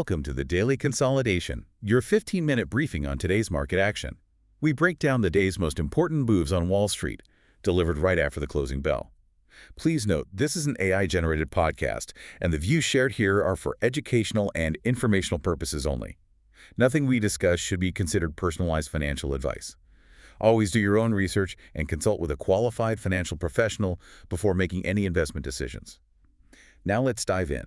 Welcome to the Daily Consolidation, your 15-minute briefing on today's market action. We break down the day's most important moves on Wall Street, delivered right after the closing bell. Please note, this is an AI-generated podcast, and the views shared here are for educational and informational purposes only. Nothing we discuss should be considered personalized financial advice. Always do your own research and consult with a qualified financial professional before making any investment decisions. Now let's dive in.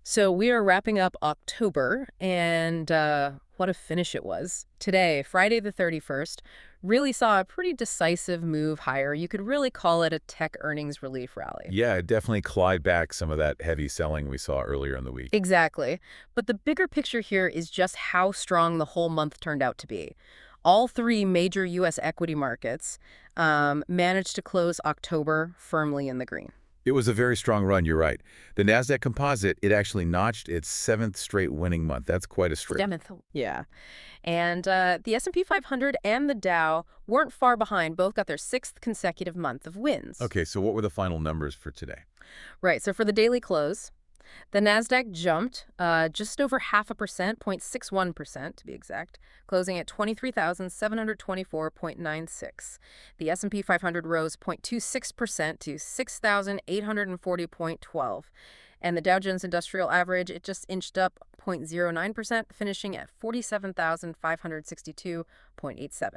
So we are wrapping up October, and what a finish it was. Today, Friday the 31st, really saw a pretty decisive move higher. You could really call it a tech earnings relief rally. Yeah, it definitely clawed back some of that heavy selling we saw earlier in the week. Exactly. But the bigger picture here is just how strong the whole month turned out to be. All three major U.S. equity markets managed to close October firmly in the green. It was a very strong run, you're right. The Nasdaq Composite, it actually notched its 7th straight winning month. That's quite a streak. Yeah. And the S&P 500 and the Dow weren't far behind. Both got their 6th consecutive month of wins. Okay, so what were the final numbers for today? Right, so for the daily close, the Nasdaq jumped just over 0.5%, 0.61% to be exact, closing at 23,724.96. The S&P 500 rose 0.26% to 6,840.12. And the Dow Jones Industrial Average, it just inched up 0.09%, finishing at 47,562.87.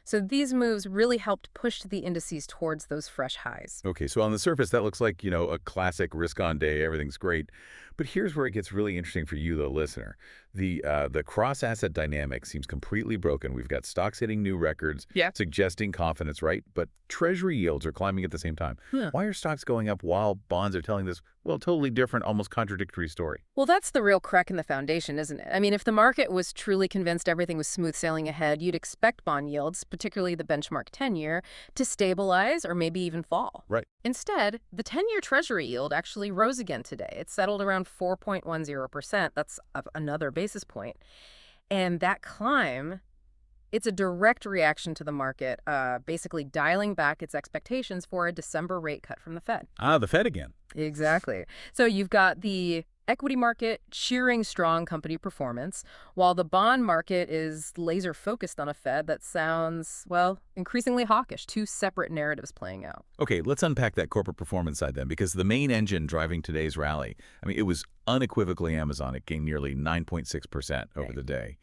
So these moves really helped push the indices towards those fresh highs. Okay, so on the surface, that looks like, a classic risk-on day. Everything's great. But here's where it gets really interesting for you, the listener. The cross-asset dynamic seems completely broken. We've got stocks hitting new records, suggesting confidence, right? But Treasury yields are climbing at the same time. Why are stocks going up while bonds are telling this, totally different, almost contradictory story? Well, that's the real crack in the foundation, isn't it? I mean, if the market was truly convinced everything was smooth sailing ahead, you'd expect bond yields, particularly the benchmark 10-year, to stabilize or maybe even fall. Right. Instead, the 10-year Treasury yield actually rose again today. It settled around 4.10%. That's up another basis point. And that climb, it's a direct reaction to the market, basically dialing back its expectations for a December rate cut from the Fed. The Fed again. Exactly. So you've got the equity market cheering strong company performance, while the bond market is laser focused on a Fed that sounds, increasingly hawkish. Two separate narratives playing out. Okay, let's unpack that corporate performance side then, because the main engine driving today's rally, it was unequivocally Amazon. It gained nearly 9.6% over the day.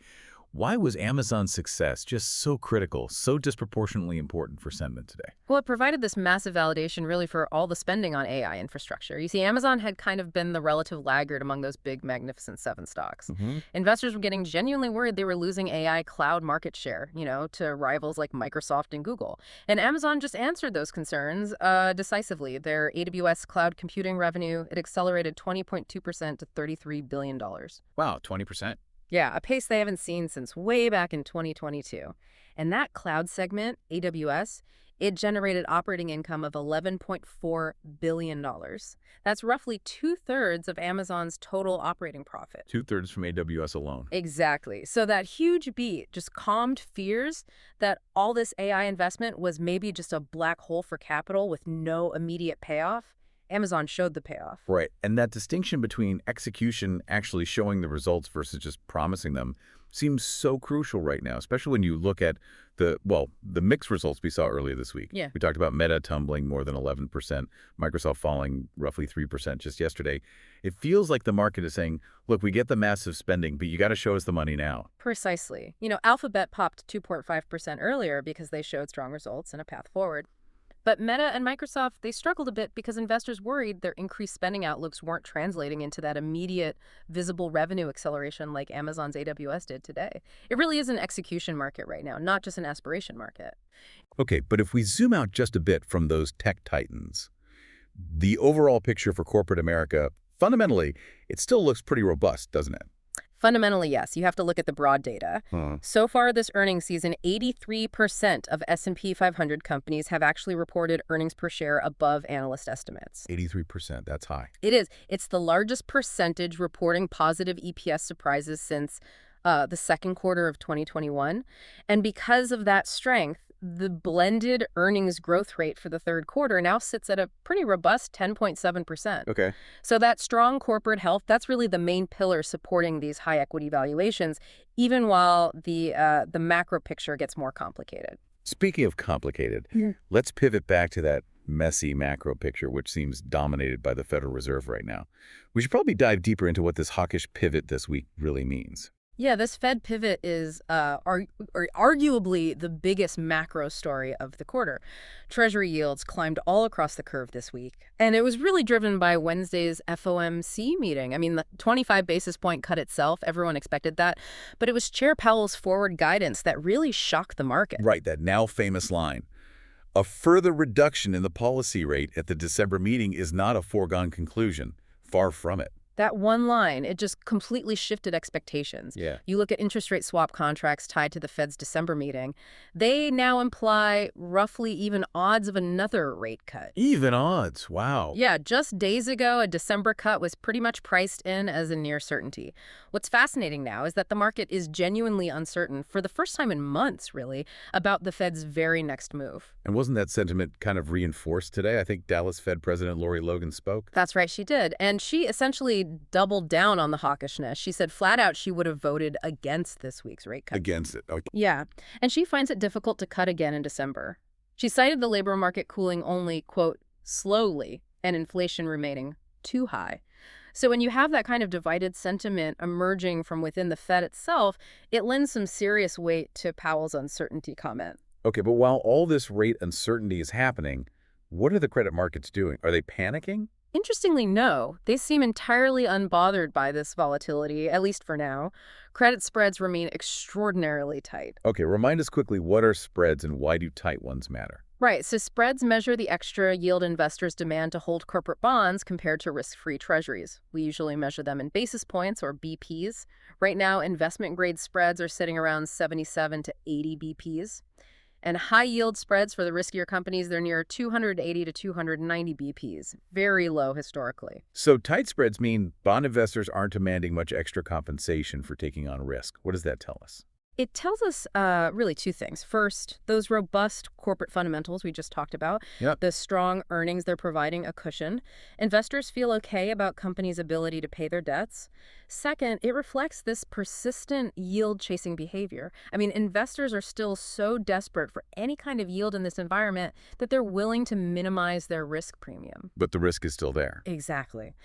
Why was Amazon's success just so critical, so disproportionately important for sentiment today? Well, it provided this massive validation really for all the spending on AI infrastructure. You see, Amazon had kind of been the relative laggard among those big Magnificent Seven stocks. Investors were getting genuinely worried they were losing AI cloud market share, to rivals like Microsoft and Google. And Amazon just answered those concerns decisively. Their AWS cloud computing revenue, it accelerated 20.2% to $33 billion. Wow, 20%. Yeah, a pace they haven't seen since way back in 2022. And that cloud segment, AWS, it generated operating income of $11.4 billion. That's roughly 2/3 of Amazon's total operating profit. 2/3 from AWS alone. Exactly. So that huge beat just calmed fears that all this AI investment was maybe just a black hole for capital with no immediate payoff. Amazon showed the payoff. Right. And that distinction between execution actually showing the results versus just promising them seems so crucial right now, especially when you look at the mixed results we saw earlier this week. Yeah. We talked about Meta tumbling more than 11%, Microsoft falling roughly 3% just yesterday. It feels like the market is saying, look, we get the massive spending, but you got to show us the money now. Precisely. Alphabet popped 2.5% earlier because they showed strong results and a path forward. But Meta and Microsoft, they struggled a bit because investors worried their increased spending outlooks weren't translating into that immediate visible revenue acceleration like Amazon's AWS did today. It really is an execution market right now, not just an aspiration market. Okay, but if we zoom out just a bit from those tech titans, the overall picture for corporate America, fundamentally, it still looks pretty robust, doesn't it? Fundamentally, yes. You have to look at the broad data. So far this earnings season, 83% of S&P 500 companies have actually reported earnings per share above analyst estimates. 83%, that's high. It is. It's the largest percentage reporting positive EPS surprises since the second quarter of 2021. And because of that strength, the blended earnings growth rate for the third quarter now sits at a pretty robust 10.7%. Okay. So that strong corporate health, that's really the main pillar supporting these high equity valuations, even while the macro picture gets more complicated. Speaking of complicated, let's pivot back to that messy macro picture, which seems dominated by the Federal Reserve right now. We should probably dive deeper into what this hawkish pivot this week really means. Yeah, this Fed pivot is arguably the biggest macro story of the quarter. Treasury yields climbed all across the curve this week, and it was really driven by Wednesday's FOMC meeting. I mean, the 25 basis point cut itself, everyone expected that, but it was Chair Powell's forward guidance that really shocked the market. Right, that now famous line. A further reduction in the policy rate at the December meeting is not a foregone conclusion. Far from it. That one line, it just completely shifted expectations. Yeah. You look at interest rate swap contracts tied to the Fed's December meeting, they now imply roughly even odds of another rate cut. Even odds. Wow. Yeah, just days ago, a December cut was pretty much priced in as a near certainty. What's fascinating now is that the market is genuinely uncertain, for the first time in months, really, about the Fed's very next move. And wasn't that sentiment kind of reinforced today? I think Dallas Fed President Lori Logan spoke. That's right, she did. And she essentially doubled down on the hawkishness. She said flat out she would have voted against this week's rate cut. Against it. Okay. Yeah, and she finds it difficult to cut again in December. She cited the labor market cooling only, quote, slowly, and inflation remaining too high. So when you have that kind of divided sentiment emerging from within the Fed itself, it lends some serious weight to Powell's uncertainty comment. Okay, but while all this rate uncertainty is happening, what are the credit markets doing? Are they panicking? Interestingly, no. They seem entirely unbothered by this volatility, at least for now. Credit spreads remain extraordinarily tight. Okay, remind us quickly, what are spreads and why do tight ones matter? Right, so spreads measure the extra yield investors demand to hold corporate bonds compared to risk-free treasuries. We usually measure them in basis points, or BPs. Right now, investment-grade spreads are sitting around 77 to 80 BPs. And high-yield spreads for the riskier companies, they're near 280 to 290 BPs. Very low historically. So tight spreads mean bond investors aren't demanding much extra compensation for taking on risk. What does that tell us? It tells us really two things. First, those robust corporate fundamentals we just talked about, the strong earnings they're providing a cushion. Investors feel okay about companies' ability to pay their debts. Second, it reflects this persistent yield-chasing behavior. I mean, investors are still so desperate for any kind of yield in this environment that they're willing to minimize their risk premium. But the risk is still there. Exactly.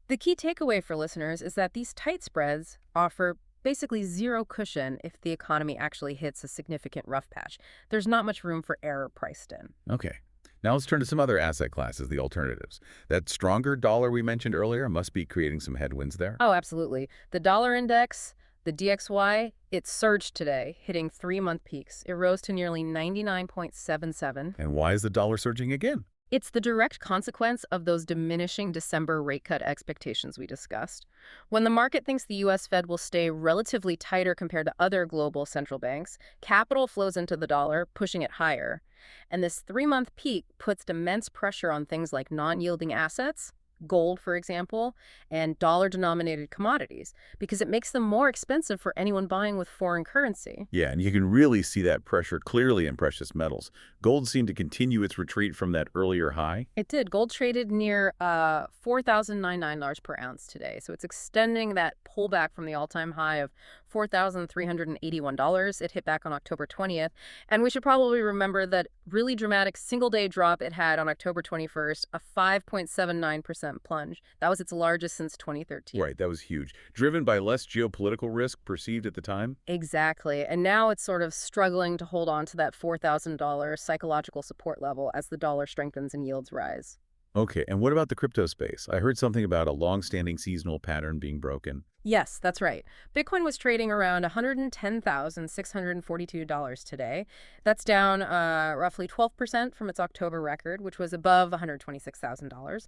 The key takeaway for listeners is that these tight spreads offer basically zero cushion if the economy actually hits a significant rough patch. There's not much room for error priced in. Okay. Now let's turn to some other asset classes, the alternatives. That stronger dollar we mentioned earlier must be creating some headwinds there. Oh, absolutely. The dollar index, the DXY, it surged today, hitting 3-month peaks. It rose to nearly 99.77. And why is the dollar surging again? It's the direct consequence of those diminishing December rate cut expectations we discussed. When the market thinks the U.S. Fed will stay relatively tighter compared to other global central banks, capital flows into the dollar, pushing it higher. And this 3-month peak puts immense pressure on things like non-yielding assets, gold, for example, and dollar-denominated commodities, because it makes them more expensive for anyone buying with foreign currency. Yeah, and you can really see that pressure clearly in precious metals. Gold seemed to continue its retreat from that earlier high. It did. Gold traded near $4,099 per ounce today, so it's extending that pullback from the all-time high of $4,381. It hit back on October 20th, and we should probably remember that really dramatic single-day drop it had on October 21st, a 5.79% plunge. That was its largest since 2013. Right, that was huge. Driven by less geopolitical risk perceived at the time? Exactly. And now it's sort of struggling to hold on to that $4,000 psychological support level as the dollar strengthens and yields rise. Okay, and what about the crypto space? I heard something about a long-standing seasonal pattern being broken. Yes, that's right. Bitcoin was trading around $110,642 today. That's down roughly 12% from its October record, which was above $126,000.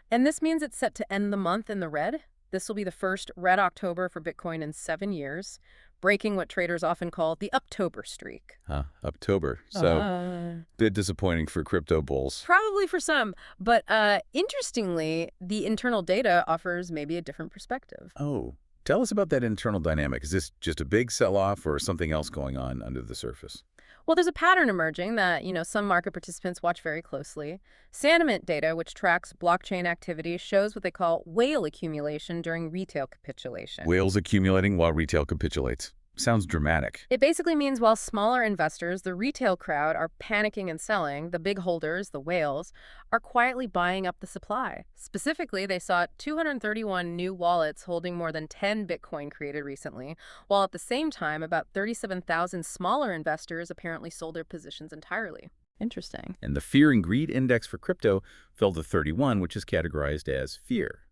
And this means it's set to end the month in the red. This will be the first red October for Bitcoin in 7 years, breaking what traders often call the Uptober streak. Uptober. So, bit disappointing for crypto bulls. Probably for some. But interestingly, the internal data offers maybe a different perspective. Oh, tell us about that internal dynamic. Is this just a big sell-off or something else going on under the surface? Well, there's a pattern emerging that, some market participants watch very closely. Sentiment data, which tracks blockchain activity, shows what they call whale accumulation during retail capitulation. Whales accumulating while retail capitulates. Sounds dramatic. It basically means while smaller investors, the retail crowd, are panicking and selling, the big holders, the whales, are quietly buying up the supply. Specifically, they saw 231 new wallets holding more than 10 Bitcoin created recently, while at the same time, about 37,000 smaller investors apparently sold their positions entirely. Interesting. And the Fear and Greed Index for crypto fell to 31, which is categorized as fear.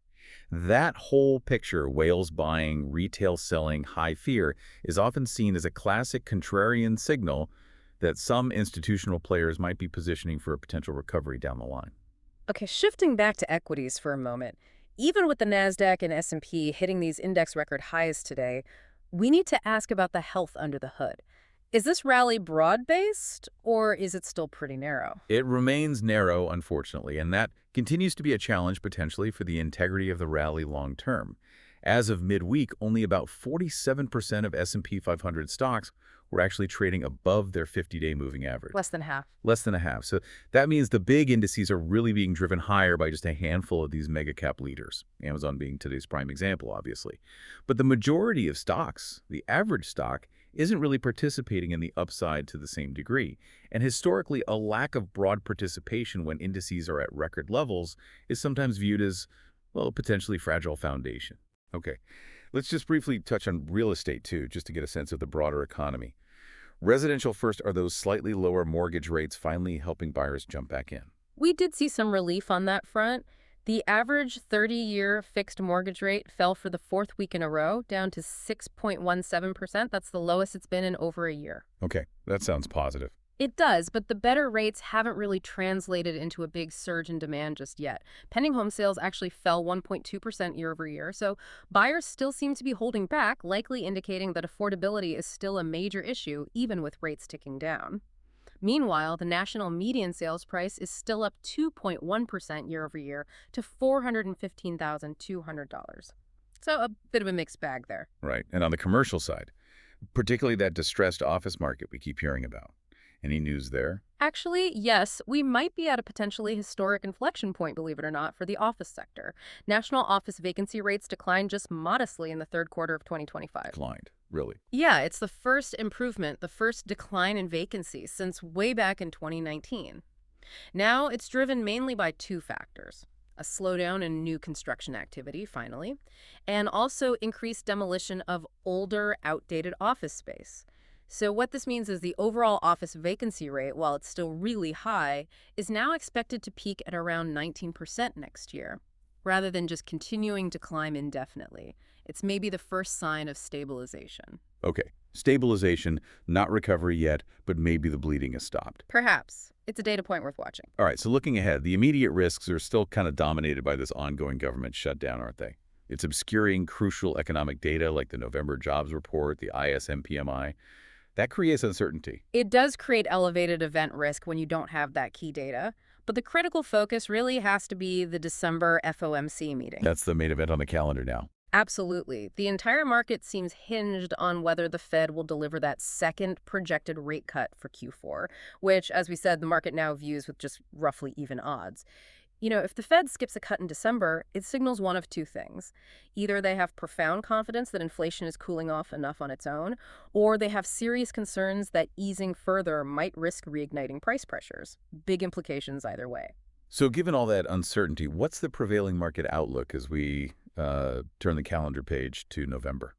That whole picture, whales buying, retail selling, high fear, is often seen as a classic contrarian signal that some institutional players might be positioning for a potential recovery down the line. Okay, shifting back to equities for a moment. Even with the Nasdaq and S&P hitting these index record highs today, we need to ask about the health under the hood. Is this rally broad-based, or is it still pretty narrow? It remains narrow, unfortunately, and that continues to be a challenge potentially for the integrity of the rally long term. As of midweek, only about 47% of S&P 500 stocks were actually trading above their 50-day moving average. Less than half. Less than a half. So that means the big indices are really being driven higher by just a handful of these mega cap leaders, Amazon being today's prime example, obviously. But the majority of stocks, the average stock, isn't really participating in the upside to the same degree. And historically, a lack of broad participation when indices are at record levels is sometimes viewed as, well, a potentially fragile foundation. Okay, let's just briefly touch on real estate, too, just to get a sense of the broader economy. Residential first, are those slightly lower mortgage rates finally helping buyers jump back in? We did see some relief on that front. The average 30-year fixed mortgage rate fell for the fourth week in a row, down to 6.17%. That's the lowest it's been in over a year. Okay, that sounds positive. It does, but the better rates haven't really translated into a big surge in demand just yet. Pending home sales actually fell 1.2% year over year, so buyers still seem to be holding back, likely indicating that affordability is still a major issue, even with rates ticking down. Meanwhile, the national median sales price is still up 2.1% year over year to $415,200. So a bit of a mixed bag there. Right, and on the commercial side, particularly that distressed office market we keep hearing about. Any news there? Actually, yes, we might be at a potentially historic inflection point, believe it or not, for the office sector. National office vacancy rates declined just modestly in the third quarter of 2025. Declined, really? Yeah, it's the first improvement, the first decline in vacancies since way back in 2019. Now, it's driven mainly by two factors: a slowdown in new construction activity, finally, and also increased demolition of older, outdated office space. So what this means is the overall office vacancy rate, while it's still really high, is now expected to peak at around 19% next year, rather than just continuing to climb indefinitely. It's maybe the first sign of stabilization. Okay, stabilization, not recovery yet, but maybe the bleeding has stopped. Perhaps. It's a data point worth watching. All right, so looking ahead, the immediate risks are still kind of dominated by this ongoing government shutdown, aren't they? It's obscuring crucial economic data like the November jobs report, the ISM PMI. That creates uncertainty. It does create elevated event risk when you don't have that key data, but the critical focus really has to be the December FOMC meeting. That's the main event on the calendar now. Absolutely. The entire market seems hinged on whether the Fed will deliver that second projected rate cut for Q4, which, as we said, the market now views with just roughly even odds. If the Fed skips a cut in December, it signals one of two things. Either they have profound confidence that inflation is cooling off enough on its own, or they have serious concerns that easing further might risk reigniting price pressures. Big implications either way. So given all that uncertainty, what's the prevailing market outlook as we turn the calendar page to November?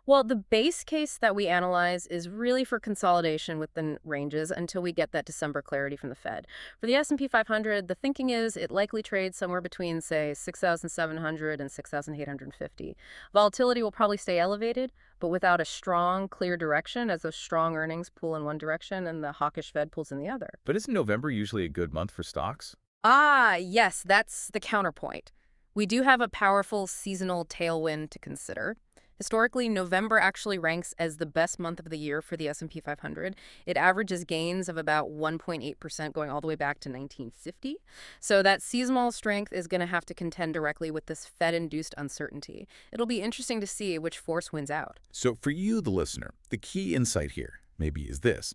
Well, the base case that we analyze is really for consolidation within ranges until we get that December clarity from the Fed. For the S&P 500, the thinking is it likely trades somewhere between, say, 6,700 and 6,850. Volatility will probably stay elevated, but without a strong, clear direction, as those strong earnings pull in one direction and the hawkish Fed pulls in the other. But isn't November usually a good month for stocks? Ah, yes, that's the counterpoint. We do have a powerful seasonal tailwind to consider. Historically, November actually ranks as the best month of the year for the S&P 500. It averages gains of about 1.8% going all the way back to 1950. So that seasonal strength is going to have to contend directly with this Fed-induced uncertainty. It'll be interesting to see which force wins out. So for you, the listener, the key insight here maybe is this.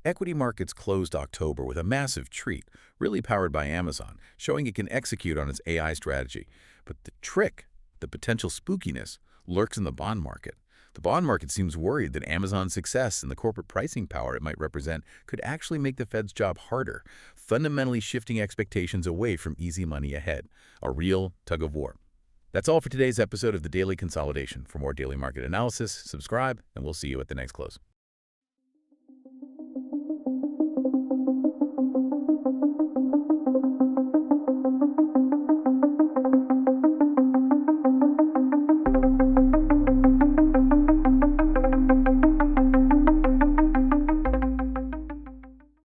Equity markets closed October with a massive treat, really powered by Amazon, showing it can execute on its AI strategy. But the trick, the potential spookiness, lurks in the bond market. The bond market seems worried that Amazon's success and the corporate pricing power it might represent could actually make the Fed's job harder, fundamentally shifting expectations away from easy money ahead, a real tug-of-war. That's all for today's episode of the Daily Consolidation. For more daily market analysis, subscribe, and we'll see you at the next close.